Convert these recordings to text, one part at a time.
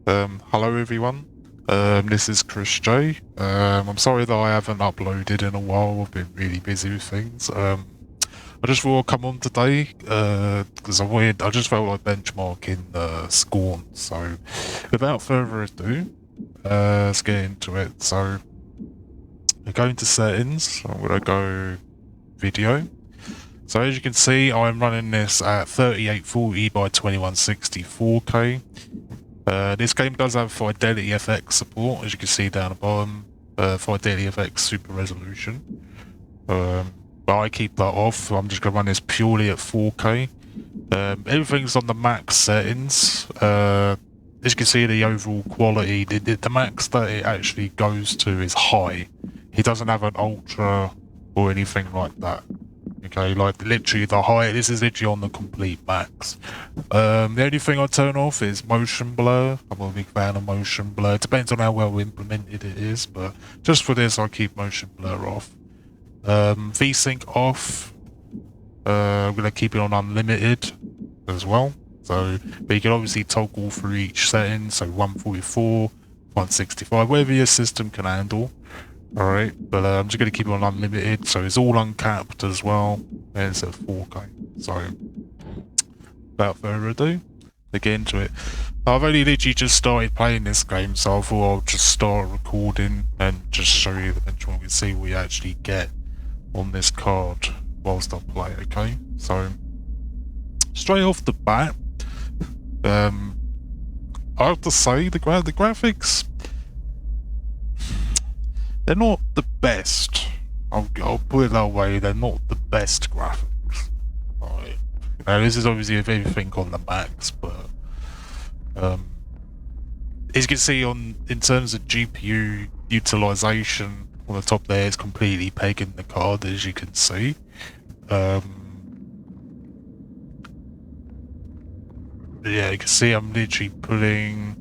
Hello everyone. This is Chris J. I'm sorry that I haven't uploaded in a while. I've been really busy with things. I just thought I'd come on today because I just felt like benchmarking Scorn. So, without further ado, let's get into it. So, I go into settings. I'm gonna go video. So as you can see, I'm running this at 3840 by 2160 4K. This game does have Fidelity FX support, as you can see down the bottom. Fidelity FX Super Resolution. But I keep that off. I'm just going to run this purely at 4K. Everything's on the max settings. As you can see, the overall quality, the max that it actually goes to is high. It doesn't have an ultra or anything like that. Okay, like literally the high, this is literally on the complete max. The only thing I turn off is motion blur. I'm a big fan of motion blur. It depends on how well implemented it is, but just for this I keep motion blur off. VSync off. I'm going to keep it on unlimited as well. So, but you can obviously toggle through each setting, so 144, 165, whatever your system can handle. Alright, but I'm just going to keep it on unlimited, so it's all uncapped as well, and it's at 4K. So, without further ado, let's get into it. I've only literally just started playing this game, so I thought I'll just start recording and just show you the benchmark and see what you actually get on this card whilst I play, okay? So, straight off the bat, I have to say, the graphics, they're not the best. I'll put it that way, they're not the best graphics. Right. Now this is obviously everything on the max, but as you can see in terms of GPU utilization on the top there, it's completely pegging the card, as you can see. Yeah, you can see I'm literally putting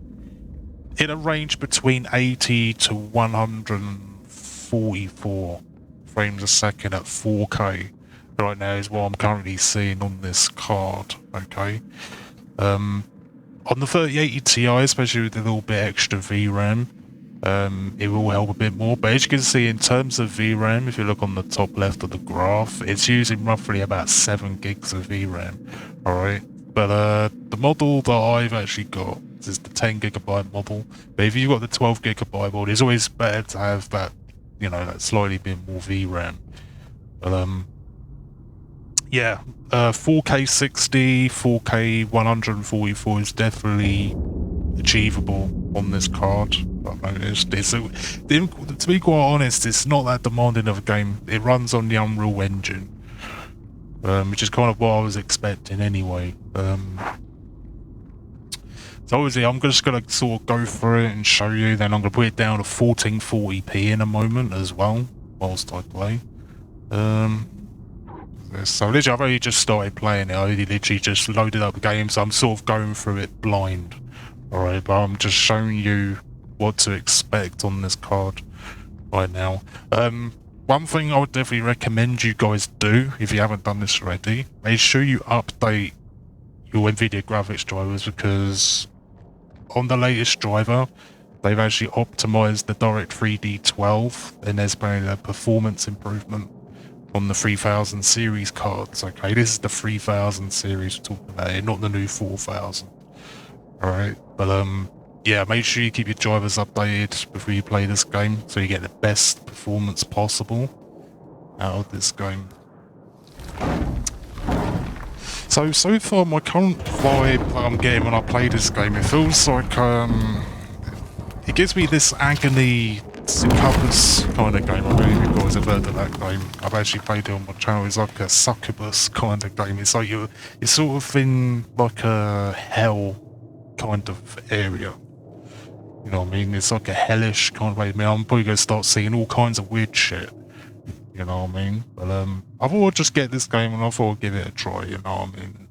in a range between 80 to 144 frames a second at 4K right now is what I'm currently seeing on this card, okay? On the 3080 Ti, especially with a little bit extra VRAM, it will help a bit more, but as you can see in terms of VRAM, if you look on the top left of the graph, it's using roughly about 7 gigs of VRAM, alright? But the model that I've actually got is the 10 gigabyte model. But if you've got the 12 gigabyte model, it's always better to have that, you know, that slightly bit more VRAM. But yeah, 4K 60, 4K 144 is definitely achievable on this card. I've noticed. To be quite honest, it's not that demanding of a game. It runs on the Unreal Engine. Which is kind of what I was expecting anyway. So obviously I'm just going to sort of go through it and show you, then I'm going to put it down to 1440p in a moment as well, whilst I play. So literally I've only just started playing it, I only literally just loaded up the game, so I'm sort of going through it blind. Alright, but I'm just showing you what to expect on this card right now. One thing I would definitely recommend you guys do, if you haven't done this already, make sure you update your NVIDIA graphics drivers, because on the latest driver, they've actually optimized the Direct3D 12, and there's been a performance improvement on the 3000 series cards. Okay, this is the 3000 series we're talking about here, not the new 4000. Alright, but yeah, make sure you keep your drivers updated before you play this game, so you get the best performance possible out of this game. So far my current vibe that I'm getting when I play this game, it feels like, it gives me this Agony Succubus kind of game. I don't know if you guys have heard of that game. I've actually played it on my channel. It's like a succubus kind of game. It's like you're sort of in like a hell kind of area. You know what I mean? It's like a hellish kind of way. I mean, I'm probably going to start seeing all kinds of weird shit. You know what I mean? But I thought I'd just get this game and I thought I'd give it a try, you know what I mean?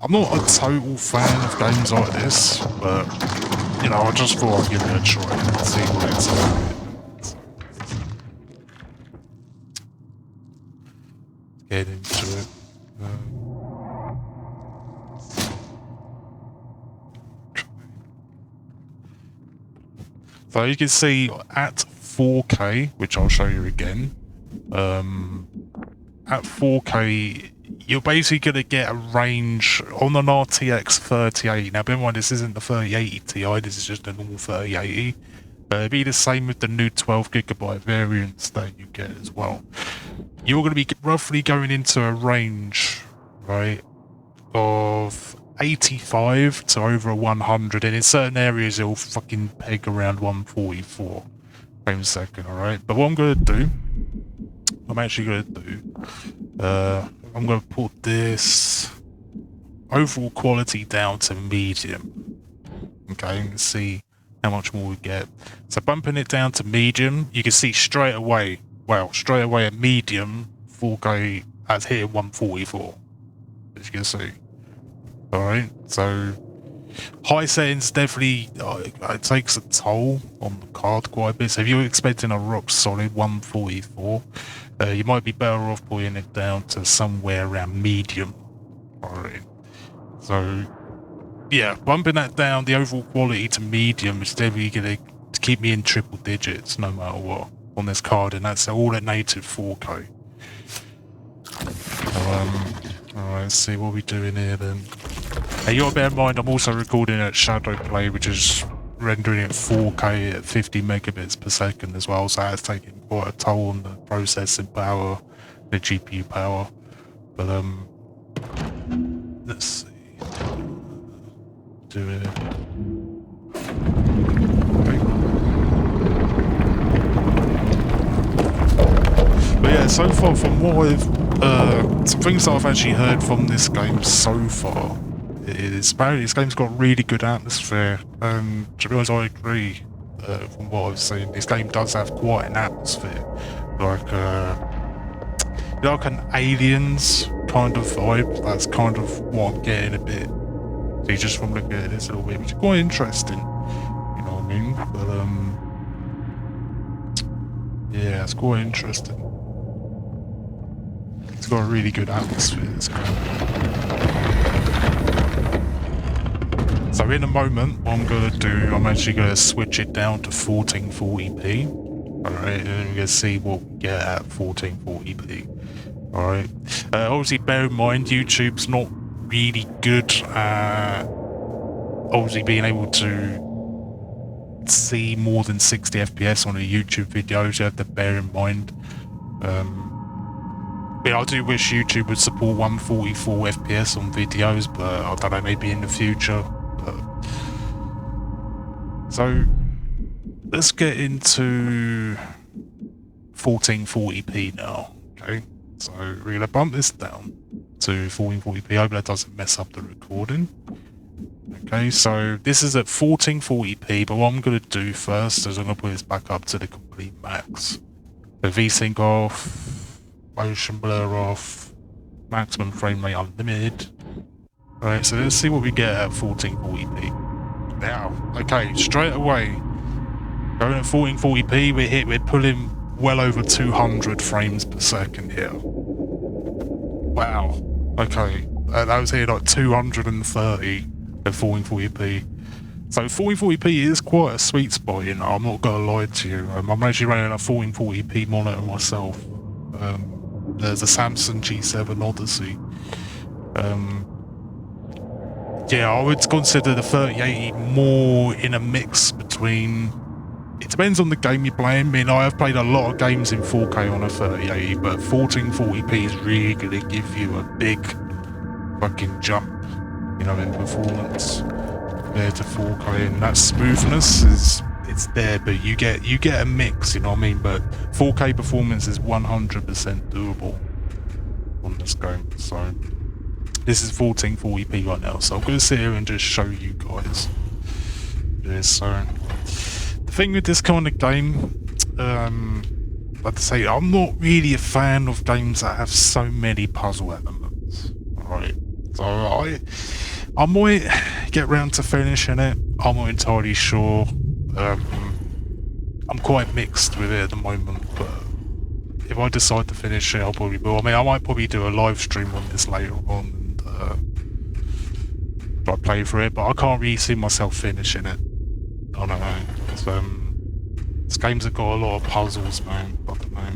I'm not a total fan of games like this, but, you know, I just thought I'd give it a try and see what it's like. Get into it. Try So you can see at 4K, which I'll show you again, at 4K, you're basically going to get a range on an RTX 3080. Now, bear in mind, this isn't the 3080 Ti, this is just a normal 3080. It'll be the same with the new 12GB variants that you get as well. You're going to be roughly going into a range, right, of 85 to over 100, and in certain areas it'll fucking peg around 144 frames a second, alright? But what I'm going to do, I'm going to put this overall quality down to medium, okay, and see how much more we get. So bumping it down to medium, you can see straight away at medium, 4K has hit 144, as you can see. Alright, so high settings definitely it takes a toll on the card quite a bit. So if you're expecting a rock solid 144, you might be better off putting it down to somewhere around medium. Alright, so yeah, bumping that down, the overall quality to medium is definitely going to keep me in triple digits no matter what on this card, and that's all at native 4K. Alright, let's see what we're doing here then. Now you gotta bear in mind I'm also recording at shadowplay, which is rendering at 4K at 50 megabits per second as well, so that's taking quite a toll on the processing power, the GPU power. But let's see. Do it. Okay. But yeah, so far from what I've some things that I've actually heard from this game so far is apparently this game's got really good atmosphere, and to be honest I agree. From what I've seen, this game does have quite an atmosphere, like an Aliens kind of vibe. That's kind of what I'm getting a bit. See, just from looking at this a little bit, which is quite interesting, you know what I mean? But yeah, it's quite interesting. It's got a really good atmosphere, this game. So in a moment, what I'm going to do, I'm actually going to switch it down to 1440p. Alright, and then we're going to see what we get at 1440p. Alright. Obviously, bear in mind, YouTube's not really good at obviously being able to see more than 60 FPS on a YouTube video. You have to bear in mind. But I do wish YouTube would support 144 FPS on videos, but I don't know, maybe in the future. So let's get into 1440p now. Okay, so we're gonna bump this down to 1440p. I hope that doesn't mess up the recording. Okay, so this is at 1440p, but what I'm going to do first is I'm going to put this back up to the complete max. The VSync off, motion blur off, maximum frame rate unlimited. Alright, so let's see what we get at 1440p. Now, okay, straight away, going at 1440p, we're pulling well over 200 frames per second here. Wow. Okay, that was here like 230 at 1440p. So 1440p is quite a sweet spot, you know, I'm not going to lie to you. I'm actually running a 1440p monitor myself. There's a Samsung G7 Odyssey. Yeah, I would consider the 3080 more in a mix between... It depends on the game you're playing. I mean, I have played a lot of games in 4K on a 3080, but 1440p is really going to give you a big fucking jump, you know, in performance compared to 4K, and that smoothness is, it's there, but you get a mix, you know what I mean? But 4K performance is 100% doable on this game. So this is 1440p right now, so I'm going to sit here and just show you guys this. So the thing with this kind of game, like I say, I'm not really a fan of games that have so many puzzle elements. Alright, so I might get round to finishing it. I'm not entirely sure. I'm quite mixed with it at the moment, but if I decide to finish it, I'll probably will. I mean, I might probably do a live stream on this later on and I play for it, but I can't really see myself finishing it. I don't know. So, games have got a lot of puzzles, man. I don't know.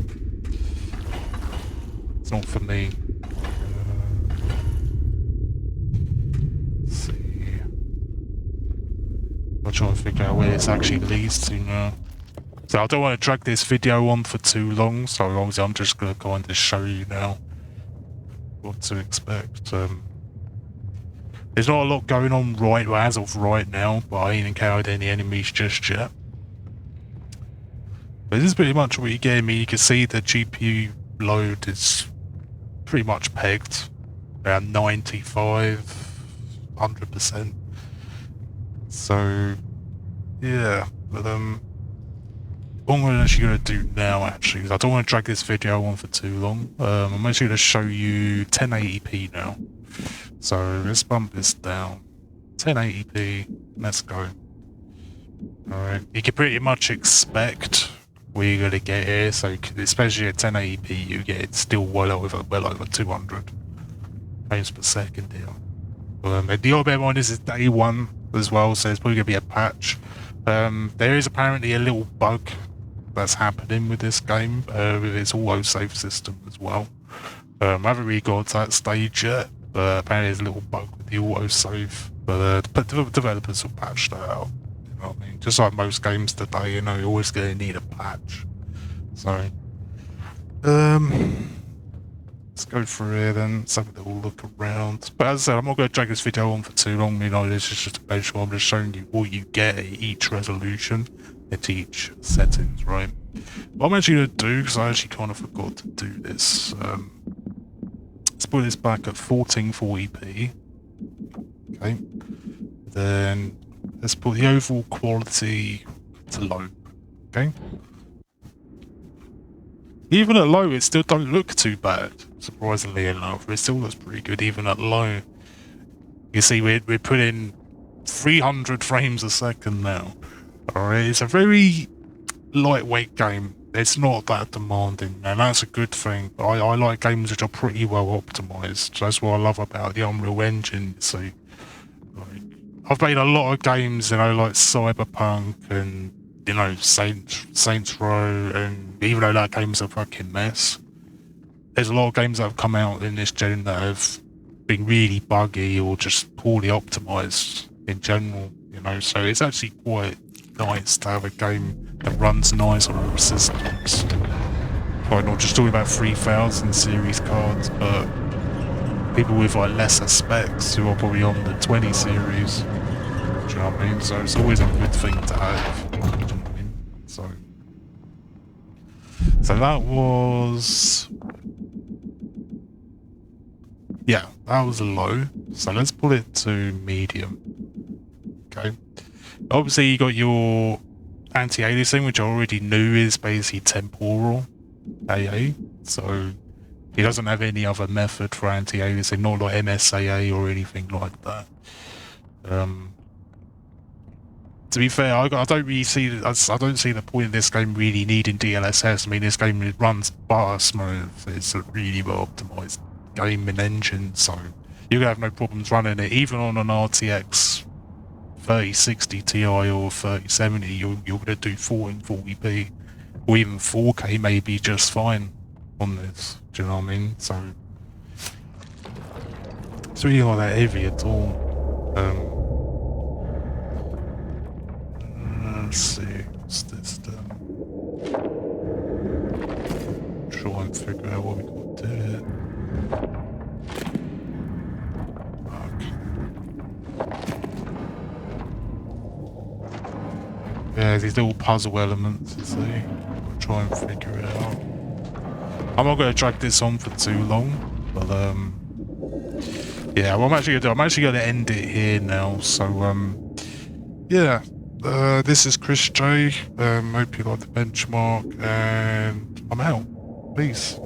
It's not for me. Let's see. I'm trying to figure out where this actually leads to now. So I don't want to drag this video on for too long, so obviously I'm just going to go on to show you now what to expect. There's not a lot going on as of right now, but I ain't encountered any enemies just yet. But this is pretty much what you get. I mean, you can see the GPU load is pretty much pegged around 95-100%. So yeah, but what I'm actually going to do now, actually, because I don't want to drag this video on for too long, I'm actually going to show you 1080p now. So let's bump this down. 1080p, let's go. Alright, you can pretty much expect what you're going to get here, so especially at 1080p you get still well over 200 frames per second here. The other bit one is day one as well, so there's probably going to be a patch. There is apparently a little bug that's happening with this game, with its auto-save system as well. I haven't really got to that stage yet, but apparently there's a little bug with the auto-save, but the developers will patch that out. You know what I mean? Just like most games today, you know, you're always going to need a patch. So, let's go through here then, let's have a little look around. But as I said, I'm not going to drag this video on for too long, you know, this is just a benchmark. I'm just showing you what you get at each resolution, at each settings, right? What I'm actually going to do, because I actually kind of forgot to do this, let's put this back at 1440p, okay? Then let's put the overall quality to low, okay? Even at low, it still don't look too bad, surprisingly enough. It still looks pretty good, even at low. You see, we're putting 300 frames a second now. Alright, it's a very lightweight game. It's not that demanding, and that's a good thing. I like games which are pretty well optimized. That's what I love about the Unreal Engine. So, like, I've played a lot of games, you know, like Cyberpunk and, you know, Saints Row, and even though that game's a fucking mess, there's a lot of games that have come out in this gen that have been really buggy or just poorly optimized in general, you know, so it's actually quite nice to have a game that runs nice on all systems. Like, not just talking about 3000 series cards, but people with like lesser specs who are probably on the 20 series. Do you know what I mean? So it's always a good thing to have. Do you know what I mean? So that was... yeah, that was low. So let's put it to medium. Okay. Obviously you got your anti-aliasing, which I already knew is basically temporal AA. So it doesn't have any other method for anti-aliasing, not like MSAA or anything like that. To be fair, I don't really see the point of this game really needing DLSS. I mean, this game runs butter smooth. It's a really well optimized game and engine, so you're gonna have no problems running it, even on an RTX 3060 Ti or 3070. You're gonna do 1440p or even 4K maybe just fine on this. Do you know what I mean? So it's really not that heavy at all. Let's see, what's this then? Try and figure out what we got to do here. Okay. Yeah, these little puzzle elements, you see. I'll try and figure it out. I'm not going to drag this on for too long, but yeah, what I'm actually going to end it here now. So yeah. This is Chris J. Hope you like the benchmark, and I'm out. Peace.